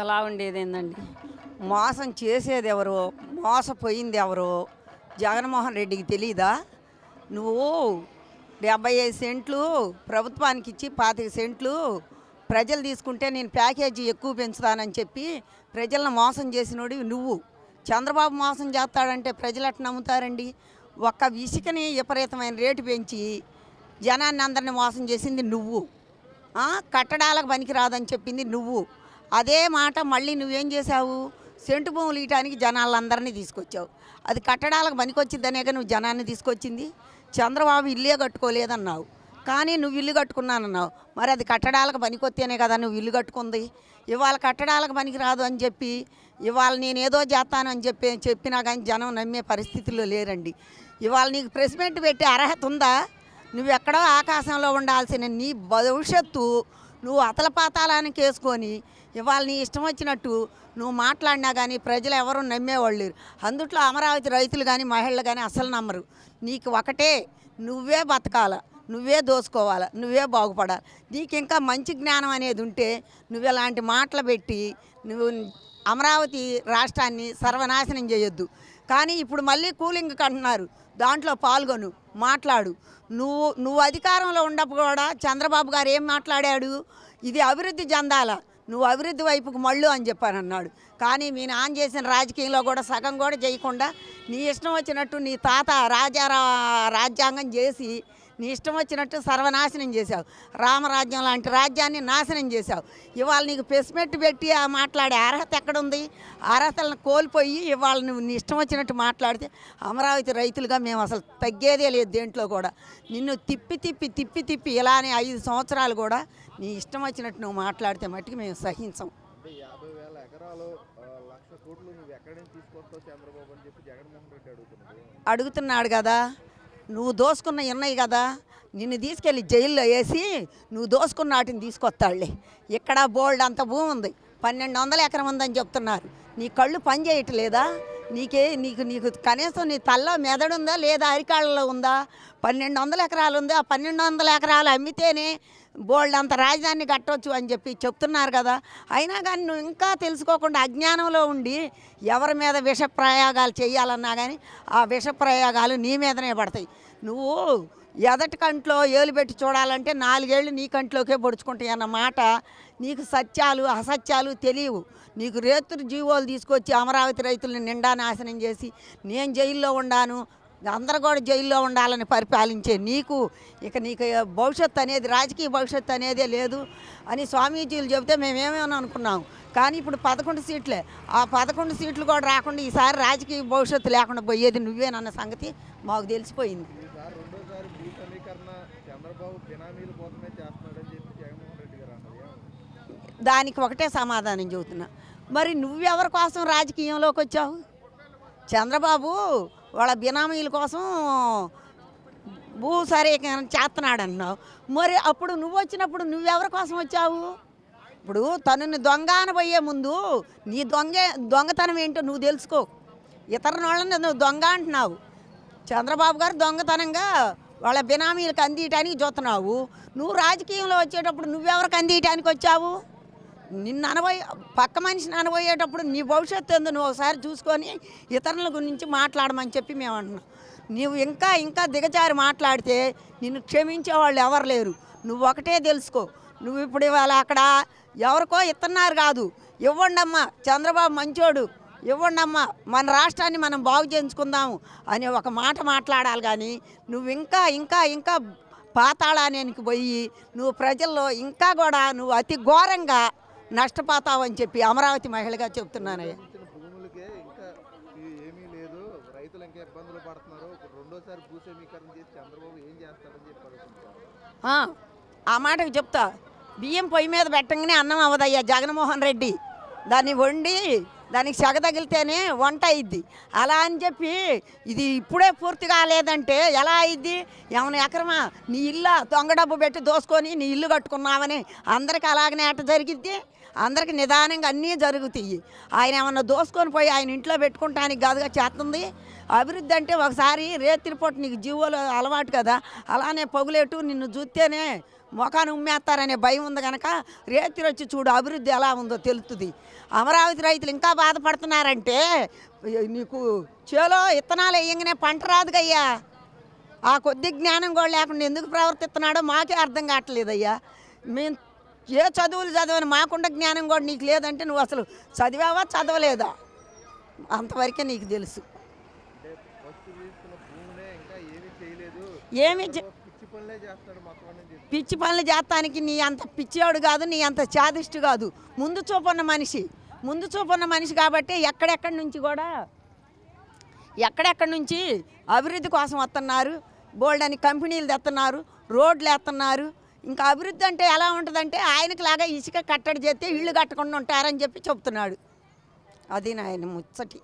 ఎలా ఉండేదేందండి? మోసం చేసేది ఎవరో, మోసపోయింది ఎవరో జగన్మోహన్ రెడ్డికి తెలీదా? నువ్వు 75 సెంట్లు ప్రభుత్వానికి ఇచ్చి 25 సెంట్లు ప్రజలు తీసుకుంటే నేను ప్యాకేజీ ఎక్కువ పెంచుతానని చెప్పి ప్రజలను మోసం చేసినోడివి నువ్వు. చంద్రబాబు మోసం చేస్తాడంటే ప్రజలు ఎట్లా నమ్ముతారండి? ఒక్క ఇసుకని విపరీతమైన రేటు పెంచి జనాన్ని అందరిని మోసం చేసింది నువ్వు. కట్టడాలకు పనికిరాదని చెప్పింది నువ్వు. అదే మాట మళ్ళీ నువ్వేం చేసావు? సెంటు భూములు ఇయటానికి జనాలందరినీ తీసుకొచ్చావు. అది కట్టడాలకు పనికొచ్చిద్దనేగా నువ్వు జనాన్ని తీసుకొచ్చింది. చంద్రబాబు ఇల్లే కట్టుకోలేదన్నావు, కానీ నువ్వు ఇల్లు కట్టుకున్నానన్నావు. మరి అది కట్టడాలకు పనికొస్తేనే కదా నువ్వు ఇల్లు కట్టుకుంది. ఇవాళ కట్టడాలకు పనికి రాదు అని చెప్పి ఇవాళ నేను ఏదో చేస్తాను అని చెప్పినా కానీ జనం నమ్మే పరిస్థితుల్లో లేరండి. ఇవాళ నీకు ప్రెస్ మీట్ పెట్టే అర్హత ఉందా? నువ్వెక్కడో ఆకాశంలో ఉండాల్సిన నీ భవిష్యత్తు నువ్వు అతలపాతాలానికి వేసుకొని ఇవాళ నీ ఇష్టం వచ్చినట్టు నువ్వు మాట్లాడినా కానీ ప్రజలు ఎవరు నమ్మేవాళ్ళు లేరు. అందుట్లో అమరావతి రైతులు కానీ మహిళలు కానీ అసలు నమ్మరు. నీకు ఒకటే, నువ్వే బతకాల, నువ్వే దోసుకోవాల, నువ్వే బాగుపడాలి. నీకు ఇంకా మంచి జ్ఞానం అనేది ఉంటే నువ్వు ఇలాంటి మాటలు పెట్టి నువ్వు అమరావతి రాష్ట్రాన్ని సర్వనాశనం చేయొద్దు. కానీ ఇప్పుడు మళ్ళీ కూలింగ్కి అంటున్నారు, దాంట్లో పాల్గొను, మాట్లాడు. నువ్వు అధికారంలో ఉన్నప్పుడు కూడా చంద్రబాబు గారు ఏం మాట్లాడాడు? ఇది అభివృద్ధి చెందాల, నువ్వు అభివృద్ధి వైపుకు మళ్ళు అని చెప్పానన్నాడు. కానీ మీ నాన్న చేసిన రాజకీయంలో కూడా సగం కూడా చేయకుండా నీ ఇష్టం వచ్చినట్టు నీ తాత రాజ్యాంగం చేసి నీ ఇష్టం వచ్చినట్టు సర్వనాశనం చేశావు. రామరాజ్యం లాంటి రాజ్యాన్ని నాశనం చేశావు. ఇవాళ నీకు పెసిమెట్టు పెట్టి మాట్లాడే అర్హత ఎక్కడుంది? అర్హతలను కోల్పోయి ఇవాళ నువ్వు నీ ఇష్టం వచ్చినట్టు మాట్లాడితే అమరావతి రైతులుగా మేము అసలు తగ్గేదే లేదు దేంట్లో కూడా. నిన్ను తిప్పి ఇలానే 5 సంవత్సరాలు కూడా నీ ఇష్టం వచ్చినట్టు నువ్వు మాట్లాడితే మట్టుకు మేము సహించం. 50,000 ఎకరాలు 1,00,000 కోట్లు నువ్వు ఎక్కడి నుంచి తీసుకొస్తావు చంద్రబాబు అని చెప్పి జగన్మోహన్ రెడ్డి అడుగుతున్నాడు కదా. నువ్వు దోసుకున్న ఉన్నాయి కదా, నిన్ను తీసుకెళ్ళి జైల్లో వేసి నువ్వు దోసుకున్న వాటిని తీసుకొస్తాడులే. ఇక్కడ బోల్డ్ అంత భూమి ఉంది, 1,200 ఎకరం ఉందని చెప్తున్నారు. నీ కళ్ళు పని చేయట్లేదా? నీకు కనీసం నీ తల్ల మెదడుందా లేదా అరికాళ్ళలో ఉందా? 1,200 ఎకరాలు ఉంది. ఆ 1,200 ఎకరాలు అమ్మితేనే బోల్డ్ అంత రాజధాని కట్టవచ్చు అని చెప్పి చెప్తున్నారు కదా. అయినా కానీ నువ్వు ఇంకా తెలుసుకోకుండా అజ్ఞానంలో ఉండి ఎవరి మీద విష ప్రయోగాలు చేయాలన్నా కానీ ఆ విష ప్రయోగాలు నీ మీదనే పడతాయి. నువ్వు ఎదటి కంట్లో ఏలు పెట్టి చూడాలంటే 4 ఏళ్ళు నీ కంట్లోకే పొడుచుకుంటాయి అన్న మాట నీకు సత్యాలు అసత్యాలు తెలియవు. నీకు రేతురు జీవోలు తీసుకొచ్చి అమరావతి రైతులను నిండా నాశనం చేసి నేను జైల్లో ఉండాను, అందరూ కూడా జైల్లో ఉండాలని పరిపాలించే నీకు నీకు భవిష్యత్తు అనేది, రాజకీయ భవిష్యత్తు అనేదే లేదు అని స్వామీజీలు చెబితే మేమేమేమని అనుకున్నాం. కానీ ఇప్పుడు 11 సీట్లే. ఆ 11 సీట్లు కూడా రాకుండా ఈసారి రాజకీయ భవిష్యత్తు లేకుండా పోయేది నువ్వేనన్న సంగతి మాకు తెలిసిపోయింది. దానికి ఒకటే సమాధానం చెబుతున్నా. మరి నువ్వెవరి కోసం రాజకీయంలోకి వచ్చావు? చంద్రబాబు వాళ్ళ బినామీల కోసం భూసరీకరణ చేస్తున్నాడు అన్నావు. మరి అప్పుడు నువ్వు వచ్చినప్పుడు నువ్వెవరి కోసం వచ్చావు? ఇప్పుడు తనని దొంగ అనబోయే ముందు నీ దొంగతనం ఏంటో నువ్వు తెలుసుకో. ఇతరులని నువ్వు దొంగ అంటున్నావు. చంద్రబాబు గారు దొంగతనంగా వాళ్ళ బినామీలకు అందియటానికి చూస్తున్నావు. నువ్వు రాజకీయంలో వచ్చేటప్పుడు నువ్వెవరికి అందియటానికి వచ్చావు? పక్క మనిషిని అనబోయేటప్పుడు నీ భవిష్యత్తు ఏందో నువ్వు ఒకసారి చూసుకొని ఇతరుల గురించి మాట్లాడమని చెప్పి మేము అంటున్నాం. నువ్వు ఇంకా దిగజారి మాట్లాడితే నిన్ను క్షమించేవాళ్ళు ఎవరు లేరు. నువ్వు ఒకటే తెలుసుకో. నువ్వు ఇప్పుడు ఇవాళ అక్కడ ఎవరికో ఇస్తున్నారు కాదు, ఇవ్వండమ్మా, చంద్రబాబు మంచోడు, ఇవ్వండమ్మా, మన రాష్ట్రాన్ని మనం బాగు చేయించుకుందాము అనే ఒక మాట మాట్లాడాలి. కానీ నువ్వు ఇంకా పాతాళానికి పోయి నువ్వు ప్రజల్లో ఇంకా కూడా నువ్వు అతి ఘోరంగా నష్టపోతావని చెప్పి అమరావతి మహిళగా చెప్తున్నానయ్యా. ఆ మాటకు చెప్తా. బియ్యం పొయ్యి మీద పెట్టంగానే అన్నం అవ్వదయ్యా జగన్మోహన్ రెడ్డి. దాన్ని వండి దానికి సెగ తగిలితేనే వంట అయ్యిద్ది. అలా అని చెప్పి ఇది ఇప్పుడే పూర్తి కాలేదంటే ఎలా అయ్యిద్ది? ఏమైనా ఎకరమా? నీ ఇల్లు దొంగ డబ్బు పెట్టి దోసుకొని నీ ఇల్లు కట్టుకున్నావని అందరికీ అలాగనే ఎట్ట జరిగిద్ది? అందరికి నిదానంగా అన్నీ జరుగుతాయి. ఆయన ఏమన్నా దోసుకొని పోయి ఆయన ఇంట్లో పెట్టుకుంటానికి కాదుగా చేస్తుంది. అభివృద్ధి అంటే ఒకసారి రేతిరిపోటు నీకు జీవోలు అలవాటు కదా, అలానే పగులేటు నిన్ను చూస్తేనే మొఖాన్ని ఉమ్మేస్తారనే భయం ఉంది కనుక రేతిరి వచ్చి చూడు అభివృద్ధి ఎలా ఉందో తెలుస్తుంది. అమరావతి రైతులు ఇంకా బాధపడుతున్నారంటే నీకు చేలో విత్తనాలు వేయంగానే పంట రాదుగయ్యా. ఆ కొద్ది జ్ఞానం కూడా లేకుండా ఎందుకు ప్రవర్తిస్తున్నాడో మాకే అర్థం కావట్లేదయ్యా. మేము ఏ చదువులు చదవని మాకుండా జ్ఞానం కూడా నీకు లేదంటే నువ్వు అసలు చదివావా చదవలేదా అంతవరకే నీకు తెలుసు. అంటే ఫస్ట్ తీసుకున్న భూమినే ఇంకా ఏమీ చేయలేదు, ఏమి పిచ్చి పనులే చేస్తాడు మొత్తం అని చెప్పి. పిచ్చి పనులు చేస్తానికి నీ అంత పిచ్చివాడు కాదు, నీ అంత చాదిష్టు కాదు. ముందు చూపున్న మనిషి కాబట్టి ఎక్కడెక్కడి నుంచి అభివృద్ధి కోసం వస్తున్నారు. బోల్డ్ అని కంపెనీలు తెస్తున్నారు, రోడ్లు వేస్తున్నారు. ఇంకా అభివృద్ధి అంటే ఎలా ఉంటుందంటే ఆయనకు లాగా ఇసుక కట్టడి చేస్తే ఇళ్ళు కట్టకుండా ఉంటారని చెప్పి చెప్తున్నాడు. అది నా ఆయన ముచ్చటి.